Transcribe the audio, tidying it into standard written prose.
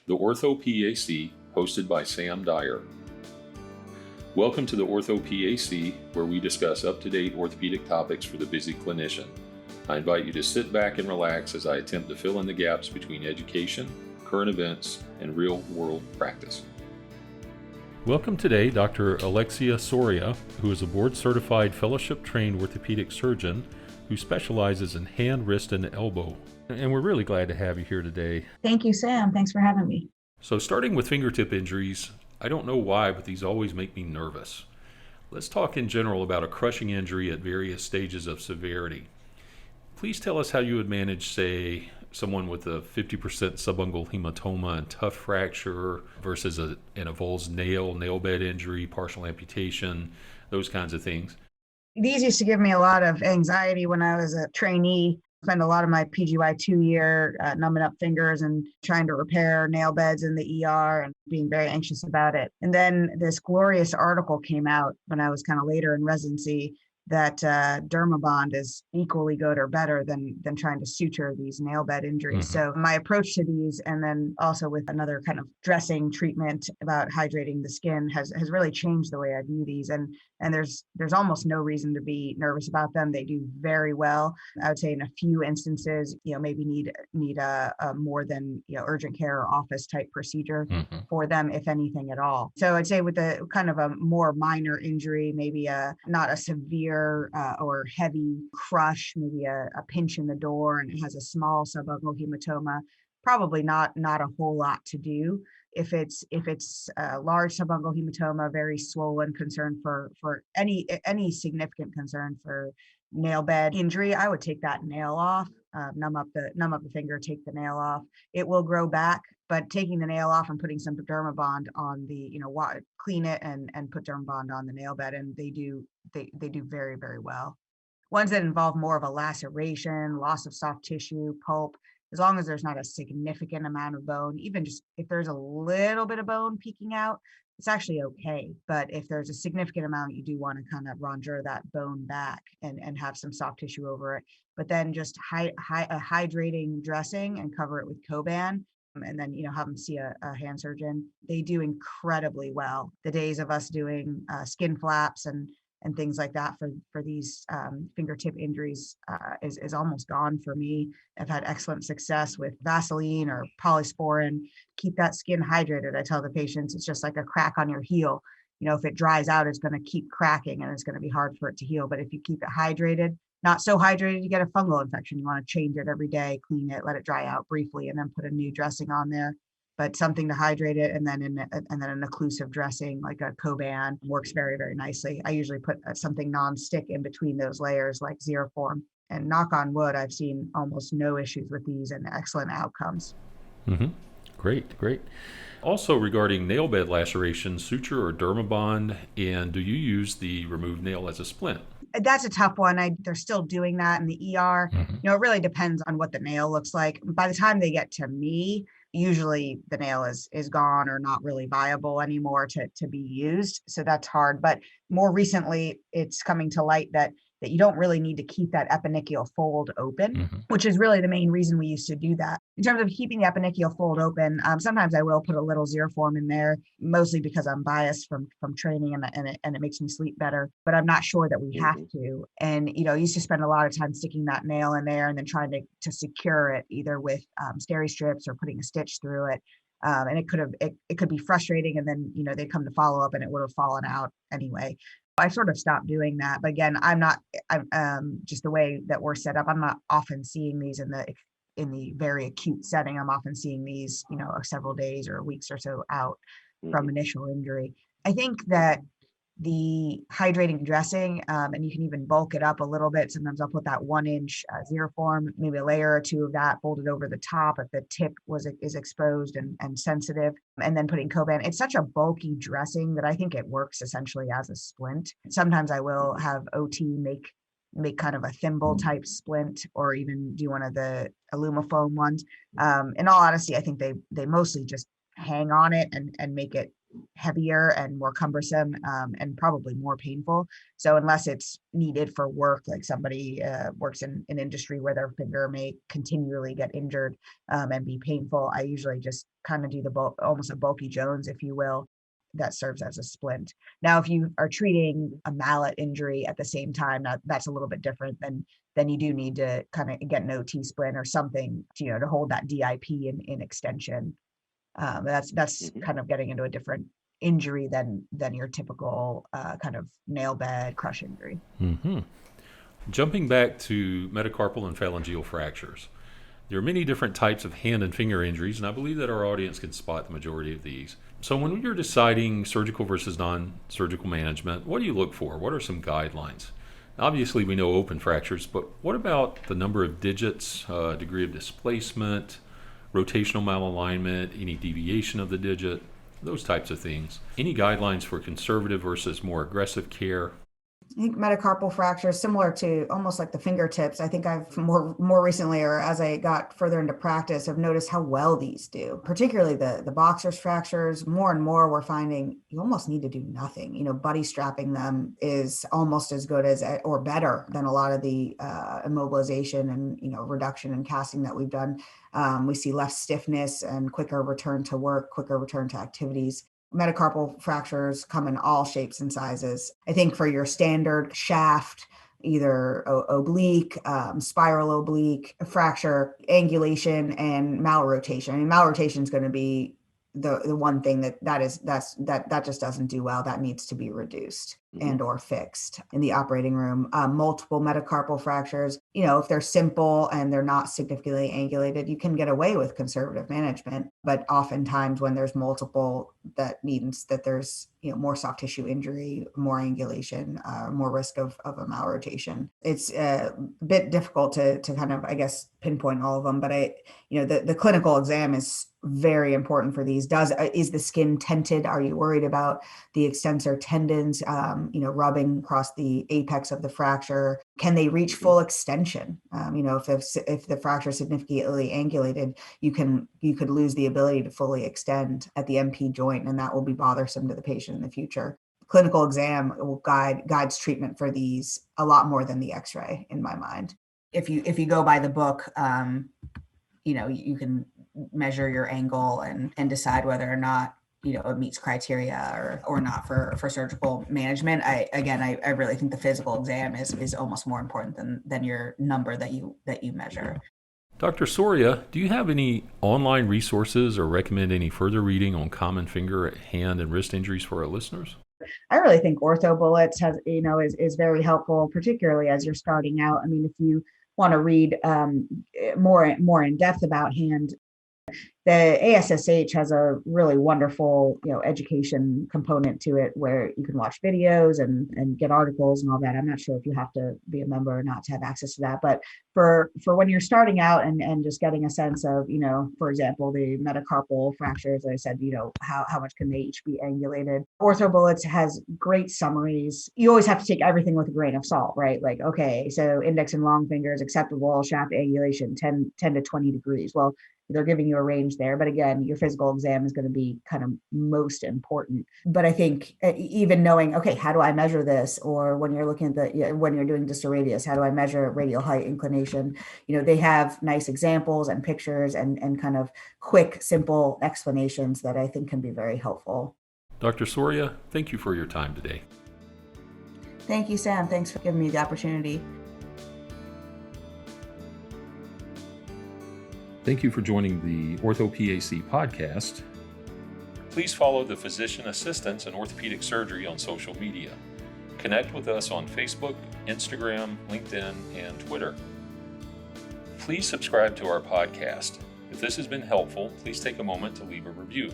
the OrthoPAC, hosted by Sam Dyer. Welcome to the OrthoPAC, where we discuss up-to-date orthopedic topics for the busy clinician. I invite you to sit back and relax as I attempt to fill in the gaps between education, current events, and real-world practice. Welcome today, Dr. Alexia Soria, who is a board-certified fellowship-trained orthopedic surgeon who specializes in hand, wrist, and elbow. And we're really glad to have you here today. Thank you, Sam. Thanks for having me. So starting with fingertip injuries, I don't know why, but these always make me nervous. Let's talk in general about a crushing injury at various stages of severity. Please tell us how you would manage, say, someone with a 50% subungual hematoma and tough fracture versus an avulsed nail bed injury, partial amputation, those kinds of things. These used to give me a lot of anxiety when I was a trainee. Spent a lot of my PGY 2-year numbing up fingers and trying to repair nail beds in the ER and being very anxious about it. And then this glorious article came out when I was kind of later in residency that Dermabond is equally good or better than trying to suture these nail bed injuries. So my approach to these, and then also with another kind of dressing treatment about hydrating the skin, has really changed the way I view these. And there's almost no reason to be nervous about them. They do very well. I would say in a few instances, maybe need a more than urgent care or office type procedure for them, if anything at all. So I'd say with the kind of a more minor injury, maybe not a severe or heavy crush, maybe a pinch in the door, and it has a small subungual hematoma, probably not a whole lot to do. If it's a large subungual hematoma, very swollen, concern for any significant concern for nail bed injury, I would take that nail off, numb up the finger, take the nail off. It will grow back, but taking the nail off and putting some Dermabond on the, clean it and put Dermabond on the nail bed, and they do very, very well. Ones that involve more of a laceration, loss of soft tissue, pulp, as long as there's not a significant amount of bone, even just if there's a little bit of bone peeking out, it's actually okay. But if there's a significant amount, you do want to kind of rondure that bone back and have some soft tissue over it. But then just a hydrating dressing and cover it with Coban, and then have them see a hand surgeon. They do incredibly well. The days of us doing skin flaps and things like that for these fingertip injuries is almost gone for me. I've had excellent success with Vaseline or polysporin. Keep that skin hydrated. I tell the patients it's just like a crack on your heel. If it dries out, it's going to keep cracking and it's going to be hard for it to heal. But if you keep it hydrated, not so hydrated, you get a fungal infection. You want to change it every day, clean it, let it dry out briefly, and then put a new dressing on there. But something to hydrate it, and then an occlusive dressing like a Coban works very, very nicely. I usually put something non-stick in between those layers like Xeroform. And knock on wood, I've seen almost no issues with these and excellent outcomes. Great. Also regarding nail bed laceration, suture or Dermabond, and do you use the removed nail as a splint? That's a tough one. They're still doing that in the ER. It really depends on what the nail looks like. By the time they get to me, usually the nail is gone or not really viable anymore to be used. So that's hard. But more recently, it's coming to light that you don't really need to keep that eponychial fold open, which is really the main reason we used to do that. In terms of keeping the eponychial fold open, sometimes I will put a little Xeroform in there, mostly because I'm biased from training and it makes me sleep better, but I'm not sure that we have to. And, I used to spend a lot of time sticking that nail in there and then trying to secure it either with steri strips or putting a stitch through it. And it could be frustrating. And then, they'd come to follow up and it would have fallen out anyway. I sort of stopped doing that. But again, I'm just the way that we're set up. I'm not often seeing these in the very acute setting. I'm often seeing these, several days or weeks or so out from initial injury. I think that the hydrating dressing, and you can even bulk it up a little bit. Sometimes I'll put that 1-inch Xeroform, maybe a layer or two of that folded over the top if the tip is exposed and sensitive, and then putting Coban. It's such a bulky dressing that I think it works essentially as a splint. Sometimes I will have OT make kind of a thimble type splint, or even do one of the Alumafoam ones. In all honesty, I think they mostly just hang on it and make it heavier and more cumbersome, and probably more painful. So unless it's needed for work, like somebody works in an industry where their finger may continually get injured and be painful, I usually just kind of do almost a bulky Jones, if you will, that serves as a splint. Now, if you are treating a mallet injury at the same time, that's a little bit different. Then you do need to kind of get an OT splint or something, to hold that DIP in extension. That's kind of getting into a different injury than your typical kind of nail bed crush injury. Mm-hmm. Jumping back to metacarpal and phalangeal fractures. There are many different types of hand and finger injuries, and I believe that our audience can spot the majority of these. So when you're deciding surgical versus non-surgical management, what do you look for? What are some guidelines? Obviously, we know open fractures, but what about the number of digits, degree of displacement, rotational malalignment, any deviation of the digit, those types of things? Any guidelines for conservative versus more aggressive care? I think metacarpal fractures, similar to almost like the fingertips. I think I've more recently, or as I got further into practice, have noticed how well these do. Particularly the boxer's fractures. More and more, we're finding you almost need to do nothing. Buddy strapping them is almost as good as, or better than, a lot of the immobilization and reduction and casting that we've done. We see less stiffness and quicker return to work, quicker return to activities. Metacarpal fractures come in all shapes and sizes. I think for your standard shaft, either oblique, spiral oblique fracture, angulation, and malrotation. I mean, malrotation is going to be the one thing that just doesn't do well. That needs to be reduced and or fixed in the operating room. Multiple metacarpal fractures, if they're simple and they're not significantly angulated, you can get away with conservative management. But oftentimes when there's multiple, that means that there's more soft tissue injury, more angulation, more risk of a malrotation. It's a bit difficult to kind of, I guess, pinpoint all of them. But the clinical exam is very important for these. Is the skin tented? Are you worried about the extensor tendons, rubbing across the apex of the fracture? Can they reach full extension? If the fracture is significantly angulated, you could lose the ability to fully extend at the MP joint, and that will be bothersome to the patient in the future. Clinical exam will guides treatment for these a lot more than the X-ray, in my mind. If you go by the book, you can measure your angle and decide whether or not it meets criteria or not for surgical management. I really think the physical exam is almost more important than your number that you measure. Dr. Soria, do you have any online resources or recommend any further reading on common finger, hand, and wrist injuries for our listeners? I really think OrthoBullets is very helpful, particularly as you're starting out. I mean, if you want to read more in depth about hand, the ASSH has a really wonderful, education component to it, where you can watch videos and get articles and all that. I'm not sure if you have to be a member or not to have access to that, but for when you're starting out and just getting a sense of, for example, the metacarpal fractures, as I said, how much can they each be angulated? OrthoBullets has great summaries. You always have to take everything with a grain of salt, right? Like, okay, so index and long fingers, acceptable shaft angulation, 10 to 20 degrees. Well, they're giving you a range there. But again, your physical exam is going to be kind of most important. But I think even knowing, okay, how do I measure this? Or when you're looking at when you're doing distal radius, how do I measure radial height inclination? They have nice examples and pictures and kind of quick, simple explanations that I think can be very helpful. Dr. Soria, thank you for your time today. Thank you, Sam. Thanks for giving me the opportunity. Thank you for joining the OrthoPAC podcast. Please follow the Physician Assistants in Orthopaedic Surgery on social media. Connect with us on Facebook, Instagram, LinkedIn, and Twitter. Please subscribe to our podcast. If this has been helpful, please take a moment to leave a review.